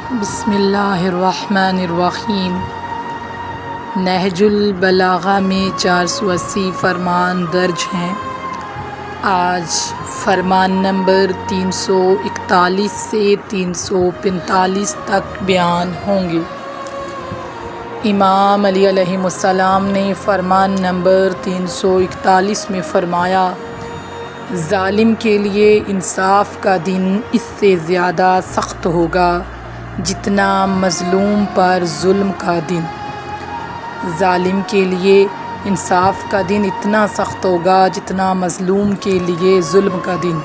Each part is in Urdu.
بسم اللہ الرحمن الرحیم۔ نہج البلاغہ میں 480 فرمان درج ہیں۔ آج فرمان نمبر 341 سے 345 تک بیان ہوں گے۔ امام علی علیہ السلام نے فرمان نمبر 341 میں فرمایا، ظالم کے لیے انصاف کا دن اس سے زیادہ سخت ہوگا جتنا مظلوم پر ظلم کا دن۔ ظالم کے لیے انصاف کا دن اتنا سخت ہوگا جتنا مظلوم کے لیے ظلم کا دن۔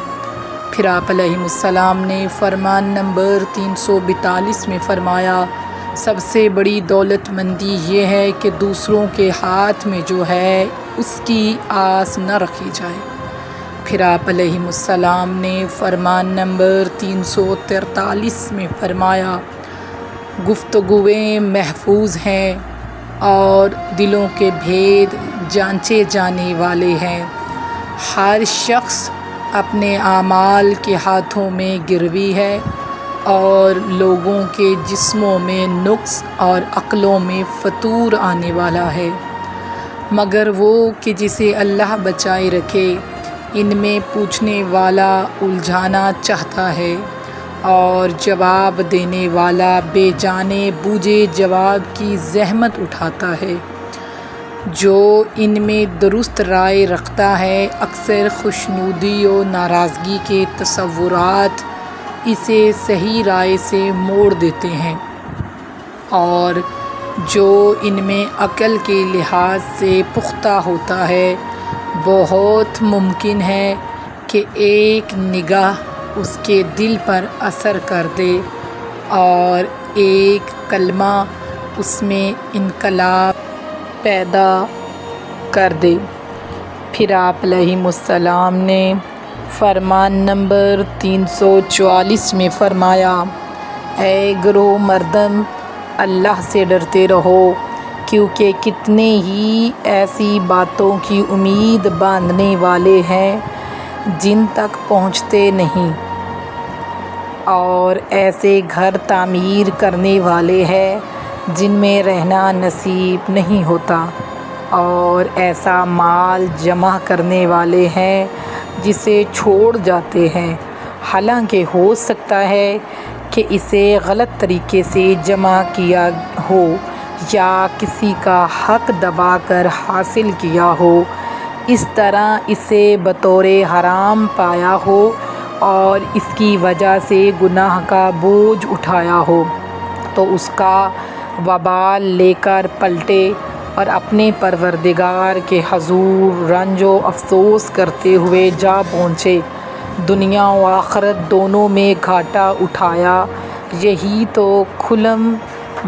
پھر آپ علیہ السلام نے فرمان نمبر 342 میں فرمایا، سب سے بڑی دولت مندی یہ ہے کہ دوسروں کے ہاتھ میں جو ہے اس کی آس نہ رکھی جائے۔ پھر آپ علیہ السلام نے فرمان نمبر 343 میں فرمایا، گفتگویں محفوظ ہیں اور دلوں کے بھید جانچے جانے والے ہیں۔ ہر شخص اپنے اعمال کے ہاتھوں میں گروی ہے اور لوگوں کے جسموں میں نقص اور عقلوں میں فتور آنے والا ہے، مگر وہ کہ جسے اللہ بچائے رکھے۔ ان میں پوچھنے والا الجھانا چاہتا ہے اور جواب دینے والا بے جانے بوجھے جواب کی زحمت اٹھاتا ہے۔ جو ان میں درست رائے رکھتا ہے، اکثر خوشنودی و ناراضگی کے تصورات اسے صحیح رائے سے موڑ دیتے ہیں، اور جو ان میں عقل کے لحاظ سے پختہ ہوتا ہے، بہت ممکن ہے کہ ایک نگاہ اس کے دل پر اثر کر دے اور ایک کلمہ اس میں انقلاب پیدا کر دے۔ پھر آپ علیہ السلام نے فرمان نمبر 344 میں فرمایا، اے گروہ مردم، اللہ سے ڈرتے رہو، کیونکہ کتنے ہی ایسی باتوں کی امید باندھنے والے ہیں جن تک پہنچتے نہیں، اور ایسے گھر تعمیر کرنے والے ہیں جن میں رہنا نصیب نہیں ہوتا، اور ایسا مال جمع کرنے والے ہیں جسے چھوڑ جاتے ہیں، حالانکہ ہو سکتا ہے کہ اسے غلط طریقے سے جمع کیا ہو یا کسی کا حق دبا کر حاصل کیا ہو، اس طرح اسے بطور حرام پایا ہو اور اس کی وجہ سے گناہ کا بوجھ اٹھایا ہو، تو اس کا وبال لے کر پلٹے اور اپنے پروردگار کے حضور رنج و افسوس کرتے ہوئے جا پہنچے۔ دنیا و آخرت دونوں میں گھاٹا اٹھایا، یہی تو کھلم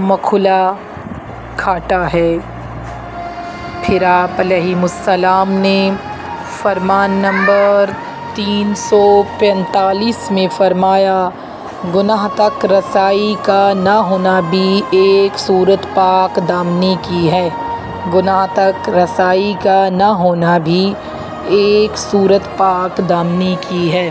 مکھلا گھاٹا ہے۔ پھر آپ علیہ السلام نے فرمان نمبر 345 میں فرمایا، گناہ تک رسائی کا نہ ہونا بھی ایک صورت پاک دامنی کی ہے۔ گناہ تک رسائی کا نہ ہونا بھی ایک صورت پاک دامنی کی ہے۔